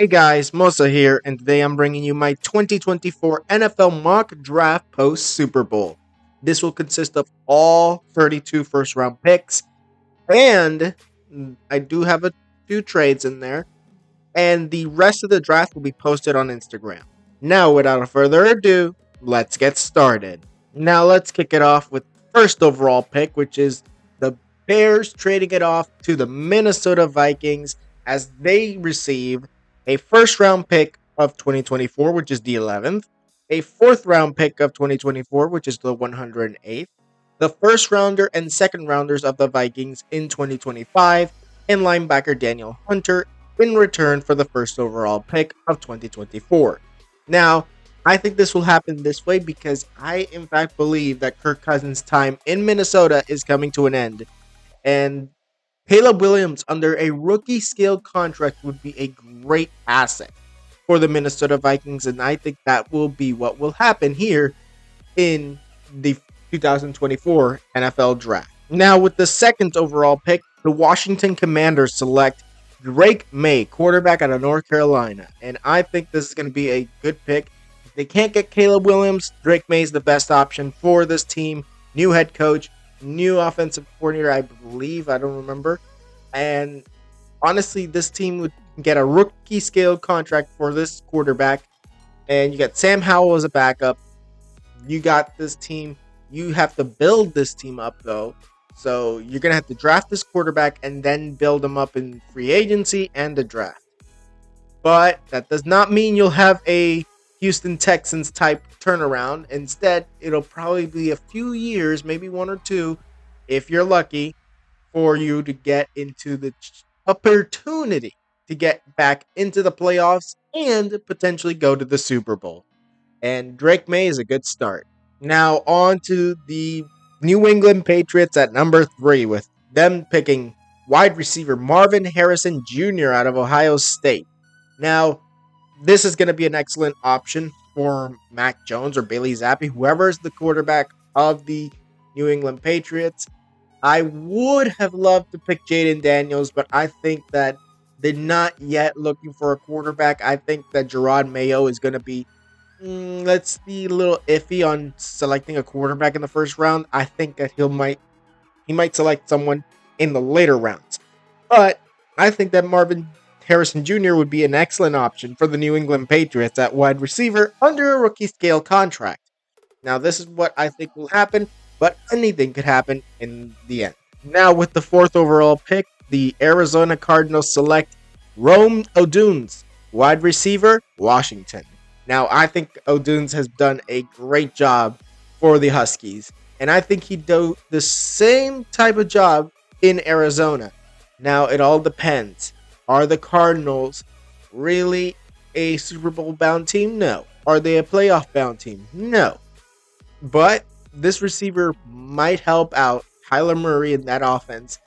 Hey guys, Mosa here, and today I'm bringing you my 2024 NFL mock draft post Super Bowl. This will consist of all 32 first round picks, and I do have a few trades in there, and the rest of the draft will be posted on Instagram. Now, without further ado, let's get started. Now, let's kick it off with first overall pick, which is the Bears trading it off to the Minnesota Vikings as they receive a first round pick of 2024, which is the 11th, a fourth round pick of 2024, which is the 108th, the first rounder and second rounders of the Vikings in 2025, and linebacker Daniel Hunter in return for the first overall pick of 2024. Now, I think this will happen this way because I, in fact, believe that Kirk Cousins' time in Minnesota is coming to an end. And Caleb Williams, under a rookie scale contract, would be a great asset for the Minnesota Vikings. And I think that will be what will happen here in the 2024 NFL Draft. Now, with the second overall pick, the Washington Commanders select Drake May, quarterback out of North Carolina. And I think this is going to be a good pick. If they can't get Caleb Williams, Drake May is the best option for this team. New head coach, new offensive coordinator, I believe. I don't remember. And honestly, this team would get a rookie scale contract for this quarterback. And you got Sam Howell as a backup. You got this team. You have to build this team up, though. So you're going to have to draft this quarterback and then build him up in free agency and the draft. But that does not mean you'll have a Houston Texans type turnaround. Instead, it'll probably be a few years, maybe one or two, if you're lucky, for you to get into the opportunity to get back into the playoffs and potentially go to the Super Bowl. And Drake May is a good start. Now on to the New England Patriots at number 3, with them picking wide receiver Marvin Harrison Jr. out of Ohio State. Now, this is going to be an excellent option for Mac Jones or Bailey Zappi, whoever is the quarterback of the New England Patriots. I would have loved to pick Jaden Daniels, but I think that they're not yet looking for a quarterback. I think that Gerard Mayo is going to be let's be a little iffy on selecting a quarterback in the first round. I think that he might select someone in the later rounds. But I think that Marvin Harrison Jr. would be an excellent option for the New England Patriots at wide receiver under a rookie scale contract. Now, this is what I think will happen, but anything could happen in the end. Now, with the fourth overall pick, the Arizona Cardinals select Rome Odunze, wide receiver, Washington. Now, I think Odunze has done a great job for the Huskies, and I think he'd do the same type of job in Arizona. Now, it all depends. Are the Cardinals really a Super Bowl bound team? No. Are they a playoff bound team? No. But this receiver might help out Kyler Murray in that offense,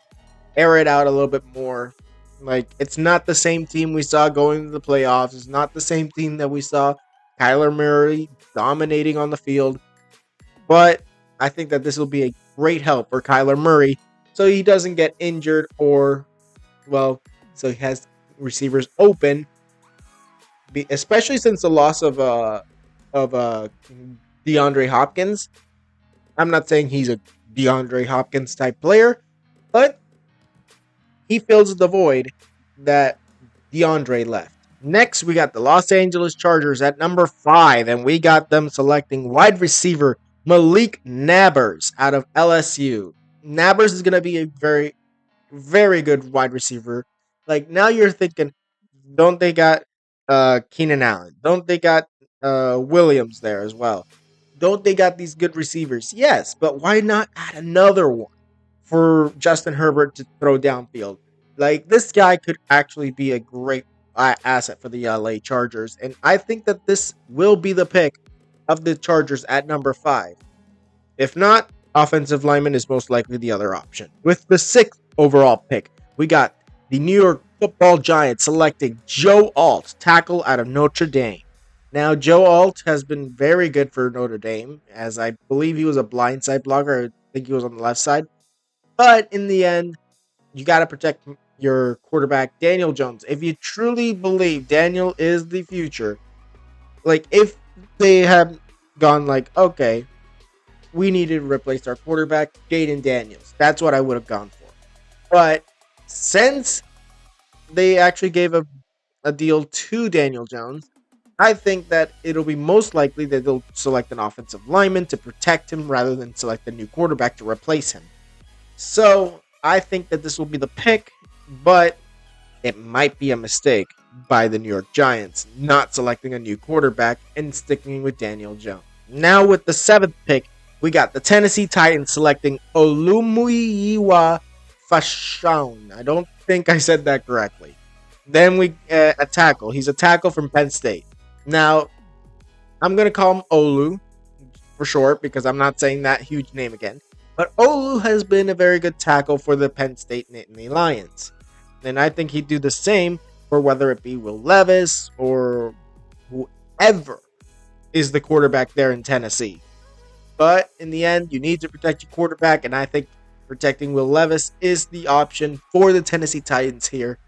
air it out a little bit more. Like, it's not the same team we saw going to the playoffs. It's not the same team that we saw Kyler Murray dominating on the field. But I think that this will be a great help for Kyler Murray so he doesn't get injured or, well, so he has receivers open, especially since the loss of DeAndre Hopkins. I'm not saying he's a DeAndre Hopkins type player, but he fills the void that DeAndre left. Next, we got the Los Angeles Chargers at number 5, and we got them selecting wide receiver Malik Nabers out of LSU. Nabers is going to be a very, very good wide receiver. Like, now you're thinking, don't they got Keenan Allen? Don't they got Williams there as well? Don't they got these good receivers? Yes, but why not add another one for Justin Herbert to throw downfield? Like, this guy could actually be a great asset for the LA Chargers, and I think that this will be the pick of the Chargers at number 5. If not, offensive lineman is most likely the other option. With the 6th overall pick, we got the New York Football Giants selecting Joe Alt, tackle out of Notre Dame. Now, Joe Alt has been very good for Notre Dame, as I believe he was a blindside blocker. I think he was on the left side. But in the end, you got to protect your quarterback Daniel Jones. If you truly believe Daniel is the future, like if they have gone like, okay, we needed to replace our quarterback, Jaden Daniels. That's what I would have gone for. But since they actually gave a deal to Daniel Jones, I think that it'll be most likely that they'll select an offensive lineman to protect him rather than select a new quarterback to replace him. So I think that this will be the pick, but it might be a mistake by the New York Giants not selecting a new quarterback and sticking with Daniel Jones. Now, with the seventh pick, we got the Tennessee Titans selecting Olumuyiwa Fashawn. I don't think I said that correctly. Then we a tackle. He's a tackle from Penn State. Now, I'm going to call him Olu for short because I'm not saying that huge name again. But Olu has been a very good tackle for the Penn State Nittany Lions. And I think he'd do the same for whether it be Will Levis or whoever is the quarterback there in Tennessee. But in the end, you need to protect your quarterback, and I think protecting Will Levis is the option for the Tennessee Titans here.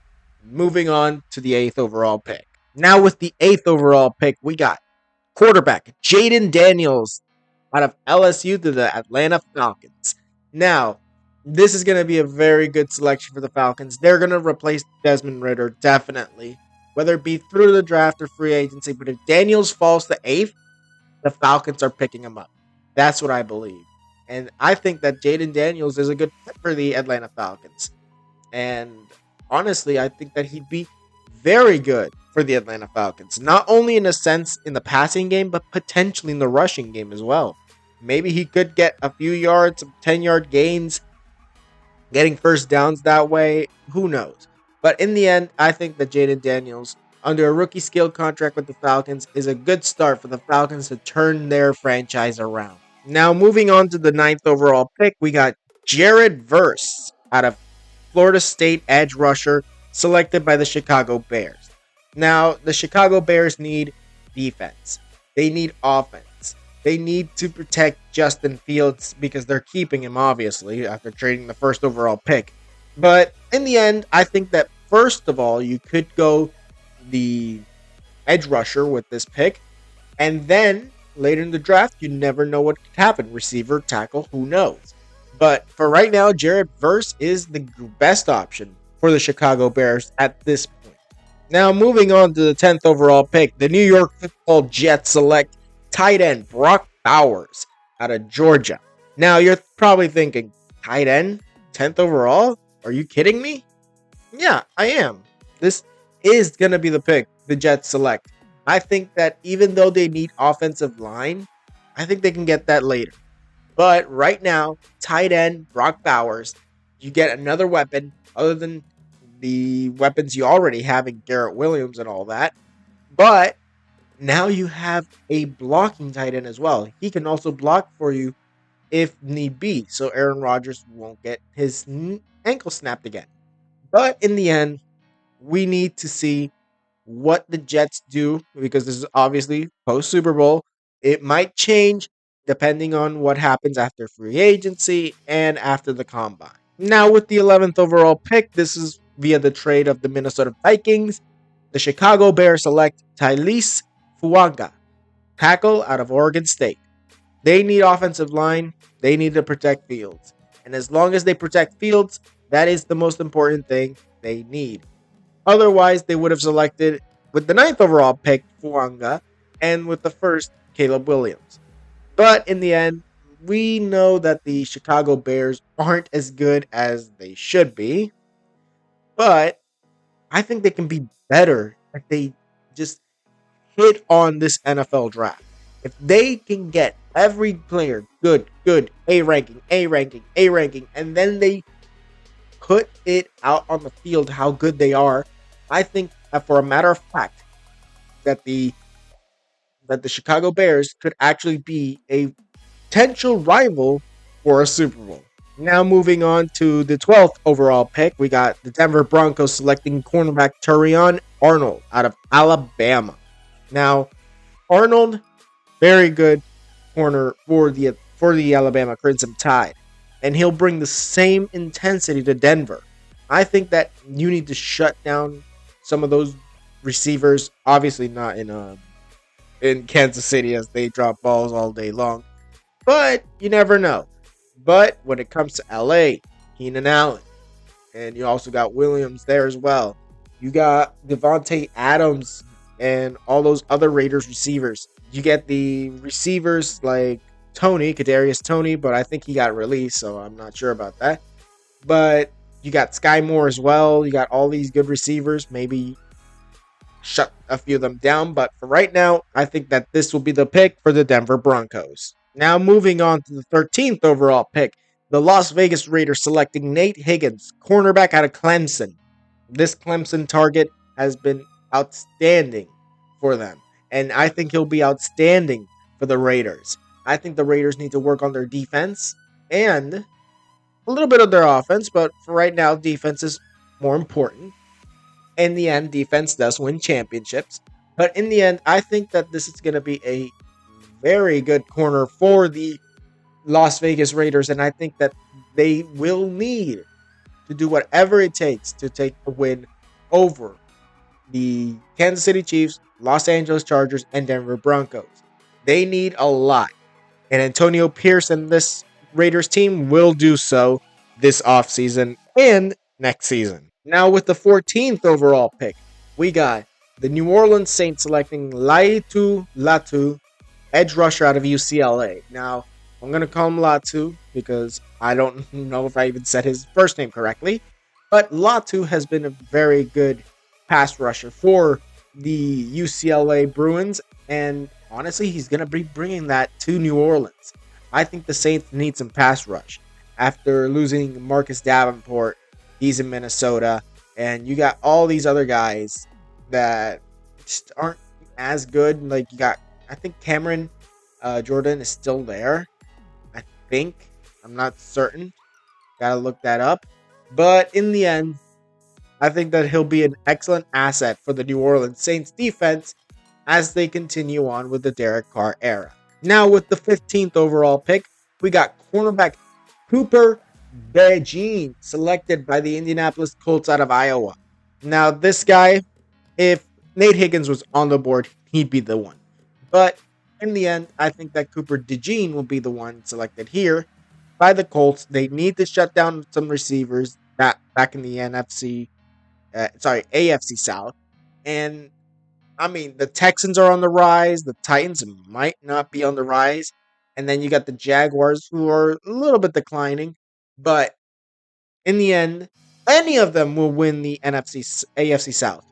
Moving on to the 8th overall pick. Now with the 8th overall pick, we got quarterback Jaden Daniels out of LSU to the Atlanta Falcons. Now, this is going to be a very good selection for the Falcons. They're going to replace Desmond Ridder, definitely, whether it be through the draft or free agency. But if Daniels falls to 8th, the Falcons are picking him up. That's what I believe. And I think that Jaden Daniels is a good fit for the Atlanta Falcons. And honestly, I think that he'd be very good for the Atlanta Falcons. Not only in a sense in the passing game, but potentially in the rushing game as well. Maybe he could get a few yards, some 10-yard gains, getting first downs that way. Who knows? But in the end, I think that Jaden Daniels, under a rookie scale contract with the Falcons, is a good start for the Falcons to turn their franchise around. Now, moving on to the 9th overall pick, we got Jared Verse out of Florida State edge rusher selected by the Chicago Bears. Now, the Chicago Bears need defense. They need offense. They need to protect Justin Fields because they're keeping him, obviously, after trading the first overall pick. But in the end, I think that first of all, you could go the edge rusher with this pick. And then later in the draft, you never know what could happen. Receiver, tackle, who knows? But for right now, Jared Verse is the best option for the Chicago Bears at this point. Now, moving on to the 10th overall pick, the New York Football Jets select tight end Brock Bowers out of Georgia. Now, you're probably thinking, tight end? 10th overall? Are you kidding me? Yeah, I am. This is going to be the pick the Jets select. I think that even though they need offensive line, I think they can get that later. But right now, tight end Brock Bowers, you get another weapon other than the weapons you already have in Garrett Williams and all that. But now you have a blocking tight end as well. He can also block for you if need be, so Aaron Rodgers won't get his ankle snapped again. But in the end, we need to see what the Jets do because this is obviously post Super Bowl. It might change depending on what happens after free agency and after the combine. Now, with the 11th overall pick, this is via the trade of the Minnesota Vikings. The Chicago Bears select Tylise Fuaga, tackle out of Oregon State. They need offensive line. They need to protect Fields. And as long as they protect Fields, that is the most important thing they need. Otherwise, they would have selected with the 9th overall pick Fuaga and with the first Caleb Williams. But in the end, we know that the Chicago Bears aren't as good as they should be. But I think they can be better if they just hit on this NFL draft. If they can get every player good, A ranking, and then they put it out on the field how good they are, I think that for a matter of fact that the Chicago Bears could actually be a potential rival for a Super Bowl. Now moving on to the 12th overall pick, we got the Denver Broncos selecting cornerback Terrion Arnold out of Alabama. Now, Arnold, very good corner for the Alabama Crimson Tide, and he'll bring the same intensity to Denver. I think that you need to shut down some of those receivers. Obviously, not in Kansas City as they drop balls all day long, but you never know. But when it comes to LA, Keenan Allen, and you also got Williams there as well. You got Devontae Adams and all those other Raiders receivers. You get the receivers like Kadarius Tony, but I think he got released, so I'm not sure about that. But you got Sky Moore as well. You got all these good receivers. Maybe shut a few of them down. But for right now, I think that this will be the pick for the Denver Broncos. Now, moving on to the 13th overall pick, the Las Vegas Raiders selecting Nate Higgins, cornerback out of Clemson. This Clemson target has been outstanding for them. And I think he'll be outstanding for the Raiders. I think the Raiders need to work on their defense and a little bit of their offense, but for right now, defense is more important. In the end, defense does win championships. But in the end, I think that this is going to be a very good corner for the Las Vegas Raiders. And I think that they will need to do whatever it takes to take the win over the Kansas City Chiefs, Los Angeles Chargers, and Denver Broncos. They need a lot. And Antonio Pierce and this Raiders team will do so this offseason and next season. Now, with the 14th overall pick, we got the New Orleans Saints selecting Laitu Latu, edge rusher out of UCLA. Now, I'm going to call him Latu because I don't know if I even said his first name correctly. But Latu has been a very good pass rusher for the UCLA Bruins. And honestly, he's going to be bringing that to New Orleans. I think the Saints need some pass rush. After losing Marcus Davenport, he's in Minnesota. And you got all these other guys that just aren't as good. Like you got, I think Cameron Jordan is still there. I think. I'm not certain. Gotta look that up. But in the end, I think that he'll be an excellent asset for the New Orleans Saints defense as they continue on with the Derek Carr era. Now, with the 15th overall pick, we got cornerback Cooper DeJean, selected by the Indianapolis Colts out of Iowa. Now, this guy, if Nate Higgins was on the board, he'd be the one. But in the end, I think that Cooper DeJean will be the one selected here by the Colts. They need to shut down some receivers back in the AFC South. And I mean, the Texans are on the rise. The Titans might not be on the rise. And then you got the Jaguars, who are a little bit declining. But in the end, any of them will win the AFC South.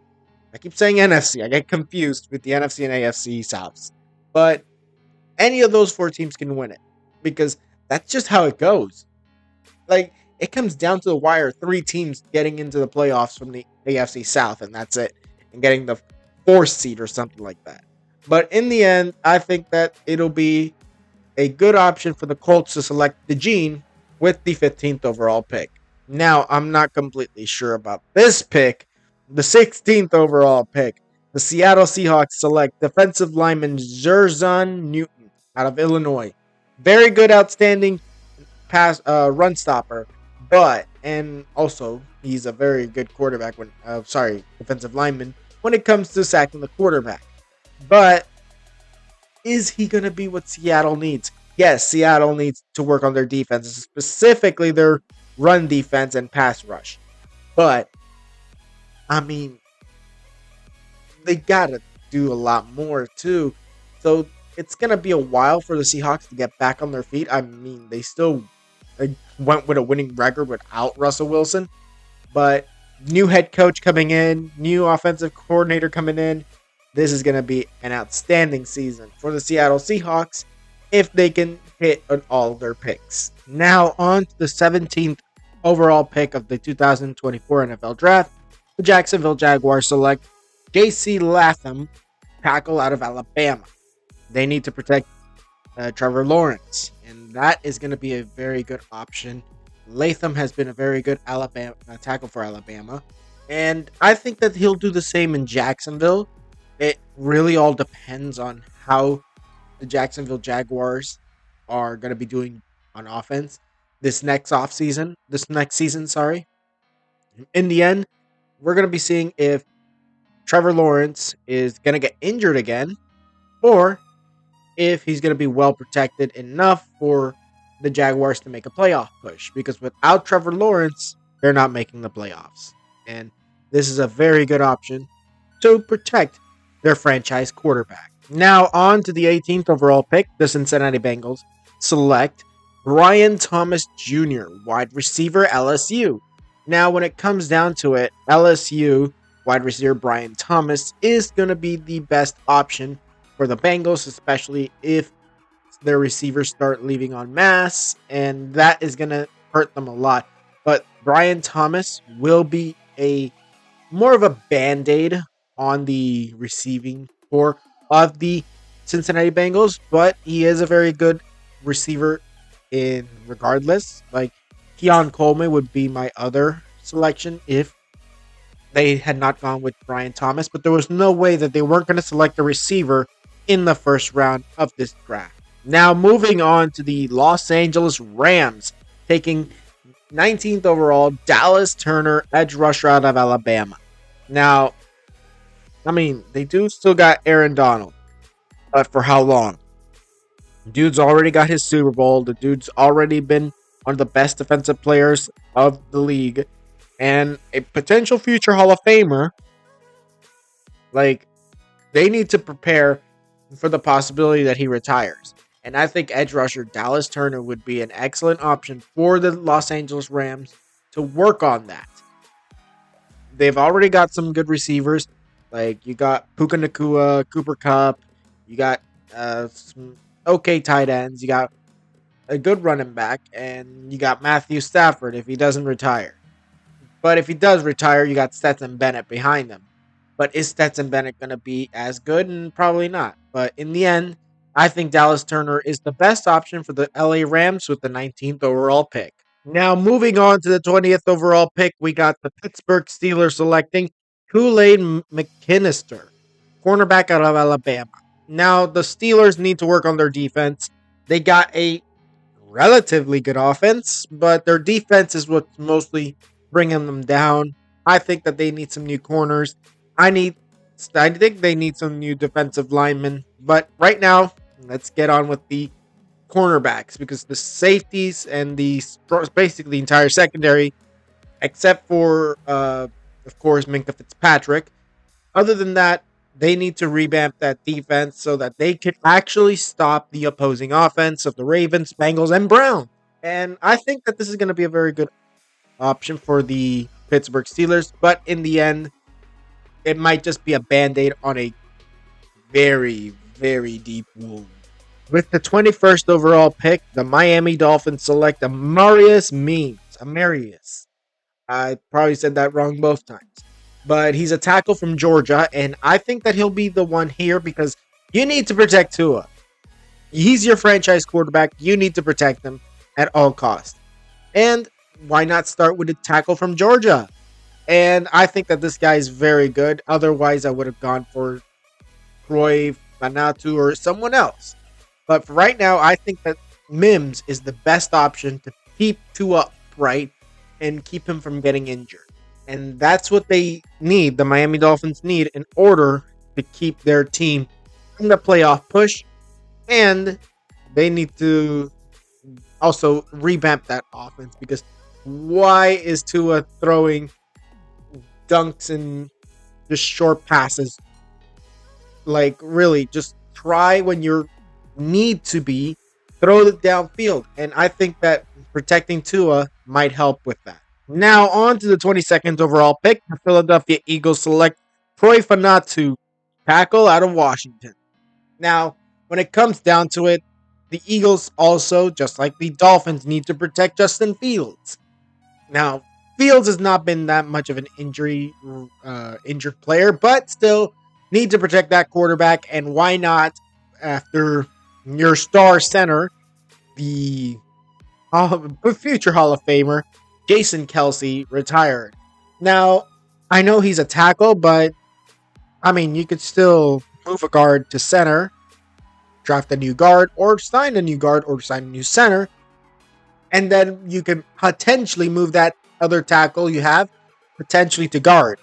I keep saying NFC. I get confused with the NFC and AFC Souths. But any of those four teams can win it because that's just how it goes. Like, it comes down to the wire. 3 teams getting into the playoffs from the AFC South, and that's it. And getting the 4th seed or something like that. But in the end, I think that it'll be a good option for the Colts to select DeJean with the 15th overall pick. Now, I'm not completely sure about this pick. The 16th overall pick, the Seattle Seahawks select defensive lineman Zerzan Newton out of Illinois. Very good, outstanding run stopper, and also he's a very good quarterback defensive lineman when it comes to sacking the quarterback. But is he going to be what Seattle needs? Yes, Seattle needs to work on their defense, specifically their run defense and pass rush. But, I mean, they got to do a lot more, too. So, it's going to be a while for the Seahawks to get back on their feet. I mean, they went with a winning record without Russell Wilson. But, new head coach coming in, new offensive coordinator coming in. This is going to be an outstanding season for the Seattle Seahawks if they can hit on all their picks. Now on to the 17th overall pick of the 2024 NFL Draft. The Jacksonville Jaguars select J.C. Latham, tackle out of Alabama. They need to protect Trevor Lawrence, and that is going to be a very good option. Latham has been a very good tackle for Alabama, and I think that he'll do the same in Jacksonville. It really all depends on how the Jacksonville Jaguars are going to be doing on offense this next season, sorry. In the end, we're going to be seeing if Trevor Lawrence is going to get injured again or if he's going to be well protected enough for the Jaguars to make a playoff push. Because without Trevor Lawrence, they're not making the playoffs. And this is a very good option to protect their franchise quarterback. Now, on to the 18th overall pick, the Cincinnati Bengals select Brian Thomas Jr., wide receiver, LSU. Now, when it comes down to it, LSU wide receiver Brian Thomas is going to be the best option for the Bengals, especially if their receivers start leaving en masse, and that is going to hurt them a lot. But Brian Thomas will be a more of a band-aid on the receiving core of the Cincinnati Bengals, but he is a very good receiver in regardless. Like Keon Coleman would be my other selection if they had not gone with Brian Thomas, but there was no way that they weren't going to select a receiver in the first round of this draft. Now, moving on to the Los Angeles Rams, taking 19th overall, Dallas Turner, edge rusher out of Alabama. Now, I mean, they do still got Aaron Donald, but for how long? Dude's already got his Super Bowl. The dude's already been one of the best defensive players of the league and a potential future Hall of Famer. Like, they need to prepare for the possibility that he retires. And I think edge rusher Dallas Turner would be an excellent option for the Los Angeles Rams to work on that. They've already got some good receivers. Like, you got Puka Nacua, Cooper Kupp. You got some okay tight ends. You got a good running back. And you got Matthew Stafford if he doesn't retire. But if he does retire, you got Stetson Bennett behind him. But is Stetson Bennett going to be as good? And probably not. But in the end, I think Dallas Turner is the best option for the LA Rams with the 19th overall pick. Now, moving on to the 20th overall pick, we got the Pittsburgh Steelers selecting Kool-Aid McKinnister, cornerback out of Alabama. Now, the Steelers need to work on their defense. They got a relatively good offense, but their defense is what's mostly bringing them down. I think that they need some new corners. I think they need some new defensive linemen. But right now, let's get on with the cornerbacks because the safeties and basically the entire secondary, except for of course Minkah Fitzpatrick. Other than that, they need to revamp that defense so that they can actually stop the opposing offense of the Ravens, Bengals, and Browns. And I think that this is going to be a very good option for the Pittsburgh Steelers. But in the end, it might just be a band-aid on a very, very deep wound. With the 21st overall pick, the Miami Dolphins select Amarius Means. Amarius. I probably said that wrong both times. But he's a tackle from Georgia, and I think that he'll be the one here because you need to protect Tua. He's your franchise quarterback. You need to protect him at all costs. And why not start with a tackle from Georgia? And I think that this guy is very good. Otherwise, I would have gone for Troy Fanatu or someone else. But for right now, I think that Mims is the best option to keep Tua upright and keep him from getting injured. And that's what they need, the Miami Dolphins need, in order to keep their team in the playoff push. And they need to also revamp that offense because why is Tua throwing dunks and just short passes? Like, really, just try when you need to be, throw it downfield. And I think that protecting Tua might help with that. Now, on to the 22nd overall pick. The Philadelphia Eagles select Troy Fanatu, tackle out of Washington. Now, when it comes down to it, the Eagles also, just like the Dolphins, need to protect Justin Fields. Now, Fields has not been that much of an injured player, but still need to protect that quarterback. And why not, after your star center, the future Hall of Famer, Jason Kelce, retired. Now, I know he's a tackle, but I mean, you could still move a guard to center, draft a new guard, or sign a new guard, or sign a new center, and then you can potentially move that other tackle you have potentially to guard.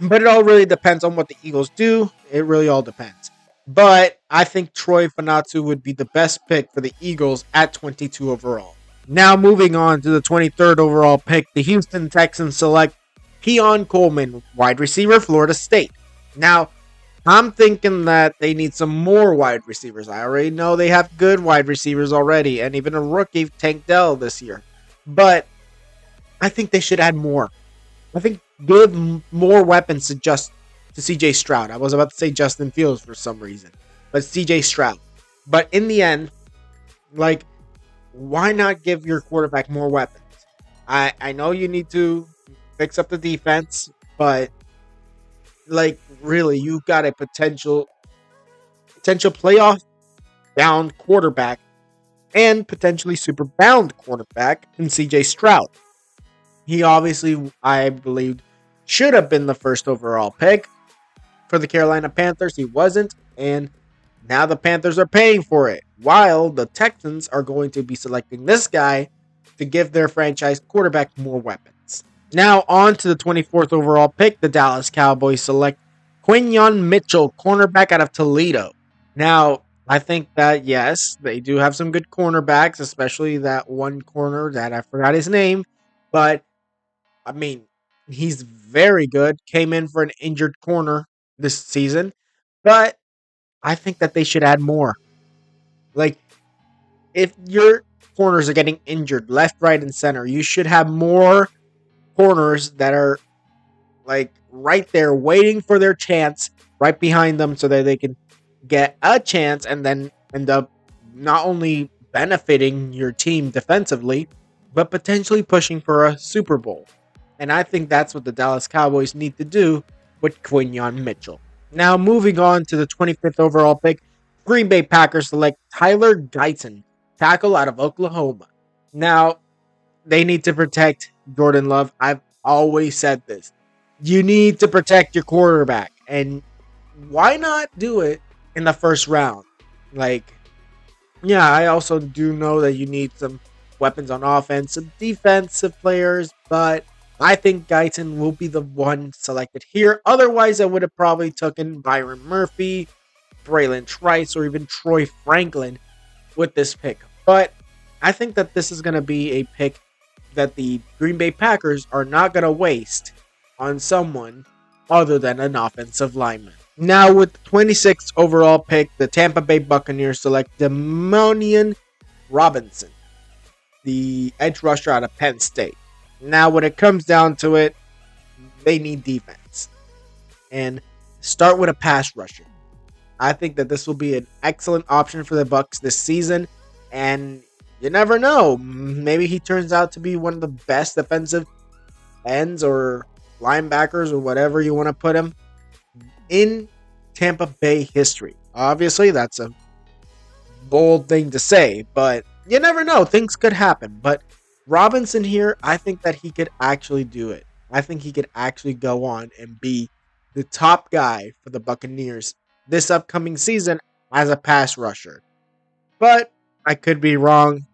But it all really depends on what the Eagles do. It really all depends. But I think Troy Fanatu would be the best pick for the Eagles at 22 overall. Now moving on to the 23rd overall pick, the Houston Texans select Keon Coleman, wide receiver, Florida State. Now, I'm thinking that they need some more wide receivers. I already know they have good wide receivers already, and even a rookie, Tank Dell, this year. But I think they should add more. I think give more weapons to CJ Stroud. I was about to say Justin Fields for some reason, but CJ Stroud. But in the end, like, why not give your quarterback more weapons? I know you need to fix up the defense, but like really, you've got a potential playoff bound quarterback and potentially super bound quarterback in CJ Stroud. He obviously, I believe, should have been the first overall pick for the Carolina Panthers. He wasn't, and now the Panthers are paying for it, while the Texans are going to be selecting this guy to give their franchise quarterback more weapons. Now on to the 24th overall pick, the Dallas Cowboys select Quinyon Mitchell, cornerback out of Toledo. Now, I think that yes, they do have some good cornerbacks, especially that one corner that I forgot his name, but I mean, he's very good. Came in for an injured corner this season, but I think that they should add more. Like, if your corners are getting injured left, right, and center, you should have more corners that are like right there waiting for their chance right behind them so that they can get a chance and then end up not only benefiting your team defensively, but potentially pushing for a Super Bowl. And I think that's what the Dallas Cowboys need to do with Quinyon Mitchell. Now, moving on to the 25th overall pick, Green Bay Packers select Tyler Guyton, tackle out of Oklahoma. Now, they need to protect Jordan Love. I've always said this. You need to protect your quarterback. And why not do it in the first round? Like, yeah, I also do know that you need some weapons on offense, some defensive players, but I think Guyton will be the one selected here. Otherwise, I would have probably taken Byron Murphy, Braylon Trice, or even Troy Franklin with this pick. But I think that this is going to be a pick that the Green Bay Packers are not going to waste on someone other than an offensive lineman. Now, with the 26th overall pick, the Tampa Bay Buccaneers select Demonian Robinson, the edge rusher out of Penn State. Now, when it comes down to it, they need defense. And start with a pass rusher. I think that this will be an excellent option for the Bucs this season. And you never know. Maybe he turns out to be one of the best defensive ends or linebackers or whatever you want to put him in Tampa Bay history. Obviously, that's a bold thing to say, but you never know. Things could happen. But Robinson here, I think that he could actually do it. I think he could actually go on and be the top guy for the Buccaneers this upcoming season as a pass rusher. But I could be wrong,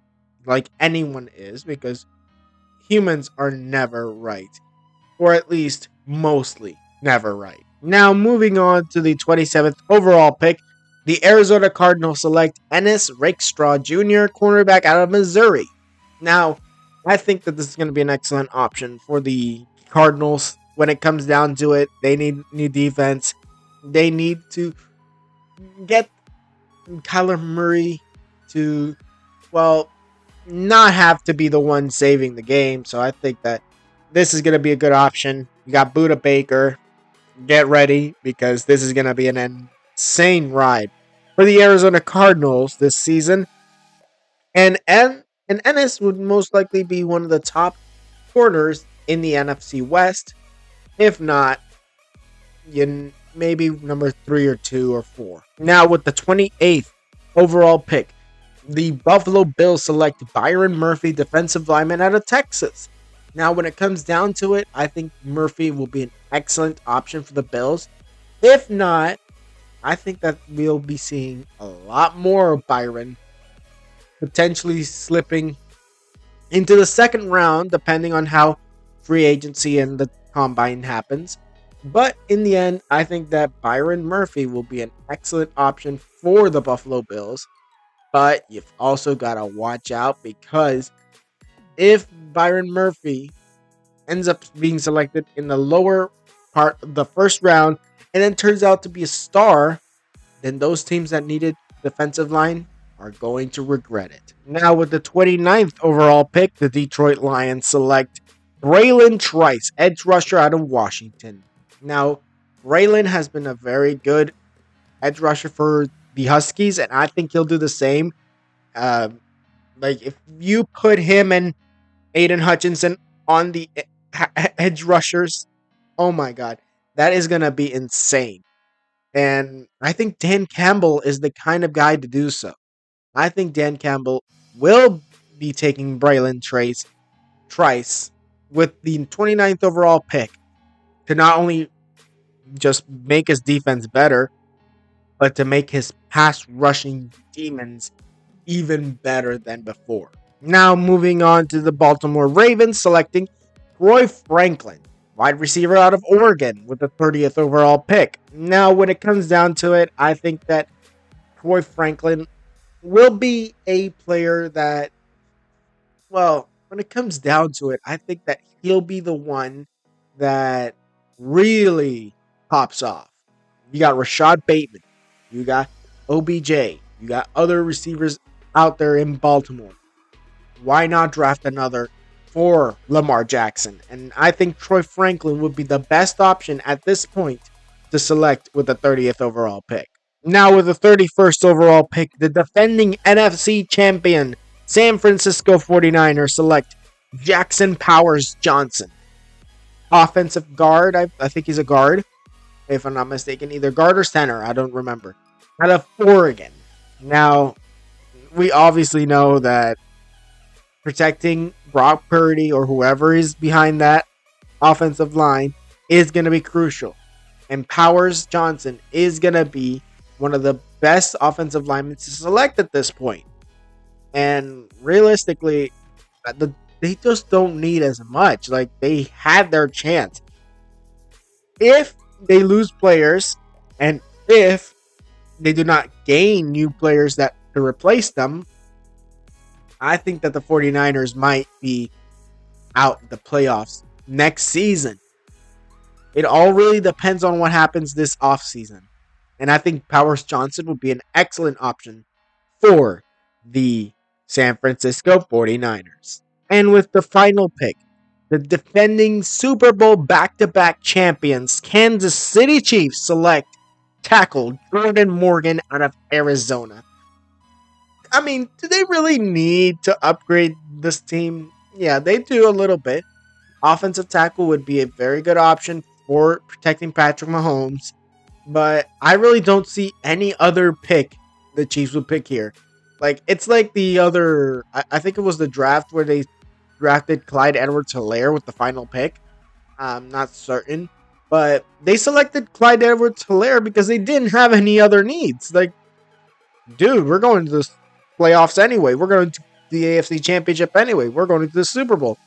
like anyone is, because humans are never right. Or at least mostly never right. Now, moving on to the 27th overall pick, the Arizona Cardinals select Ennis Rakestraw Jr., cornerback out of Missouri. Now, I think that this is going to be an excellent option for the Cardinals. When it comes down to it, they need new defense. They need to get Kyler Murray to, well, not have to be the one saving the game. So I think that this is going to be a good option. You got Buda Baker. Get ready because this is going to be an insane ride for the Arizona Cardinals this season. And Ennis would most likely be one of the top corners in the NFC West. If not, maybe number 3 or 2 or 4. Now with the 28th overall pick, the Buffalo Bills select Byron Murphy, defensive lineman out of Texas. Now, when it comes down to it, I think Murphy will be an excellent option for the Bills. If not, I think that we'll be seeing a lot more of Byron potentially slipping into the second round, depending on how free agency and the combine happens. But in the end, I think that Byron Murphy will be an excellent option for the Buffalo Bills. But you've also got to watch out, because if Byron Murphy ends up being selected in the lower part of the first round and then turns out to be a star, then those teams that needed defensive line are going to regret it. Now, with the 29th overall pick, the Detroit Lions select Braylon Trice, edge rusher out of Washington. Now, Braylon has been a very good edge rusher for the Huskies, and I think he'll do the same. Uh, like, if you put him and Aiden Hutchinson on the edge rushers, oh my God, that is going to be insane. And I think Dan Campbell is the kind of guy to do so. I think Dan Campbell will be taking Braylon Trice with the 29th overall pick to not only just make his defense better, but to make his pass rushing demons even better than before. Now, moving on to the Baltimore Ravens, selecting Troy Franklin, wide receiver out of Oregon, with the 30th overall pick. Now, when it comes down to it, I think that Troy Franklin will be a player that, well, when it comes down to it, I think that he'll be the one that really pops off. You got Rashad Bateman, you got OBJ, you got other receivers out there in Baltimore. Why not draft another for Lamar Jackson? And I think Troy Franklin would be the best option at this point to select with the 30th overall pick. Now, with the 31st overall pick, the defending NFC champion San Francisco 49ers select Jackson Powers Johnson, offensive guard. I think he's a guard, if I'm not mistaken, either guard or center. I don't remember. Out of Oregon. Now, we obviously know that protecting Brock Purdy or whoever is behind that offensive line is going to be crucial. And Powers Johnson is going to be one of the best offensive linemen to select at this point. And realistically, they just don't need as much. Like, they had their chance. If they lose players, and if they do not gain new players that to replace them, I think that the 49ers might be out the playoffs next season. It all really depends on what happens this offseason. And I think Powers Johnson would be an excellent option for the San Francisco 49ers. And with the final pick, the defending Super Bowl back-to-back champions Kansas City Chiefs select tackle Jordan Morgan out of Arizona. I mean, do they really need to upgrade this team? Yeah, they do a little bit. Offensive tackle would be a very good option for protecting Patrick Mahomes, but I really don't see any other pick the Chiefs would pick here. Like, it's like the other, I think it was the draft where they drafted Clyde Edwards-Helaire with the final pick. I'm not certain, but they selected Clyde Edwards-Helaire because they didn't have any other needs. Like, dude, we're going to the playoffs anyway. We're going to the AFC Championship anyway. We're going to the Super Bowl.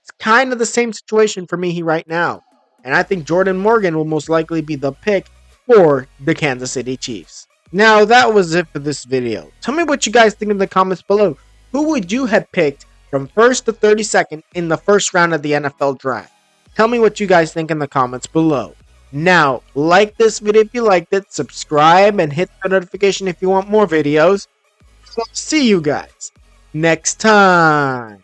It's kind of the same situation for me right now. And I think Jordan Morgan will most likely be the pick for the Kansas City Chiefs. Now, that was it for this video. Tell me what you guys think in the comments below. Who would you have picked from 1st to 32nd in the first round of the NFL Draft? Tell me what you guys think in the comments below. Now, like this video if you liked it, subscribe, and hit the notification if you want more videos. So, see you guys next time.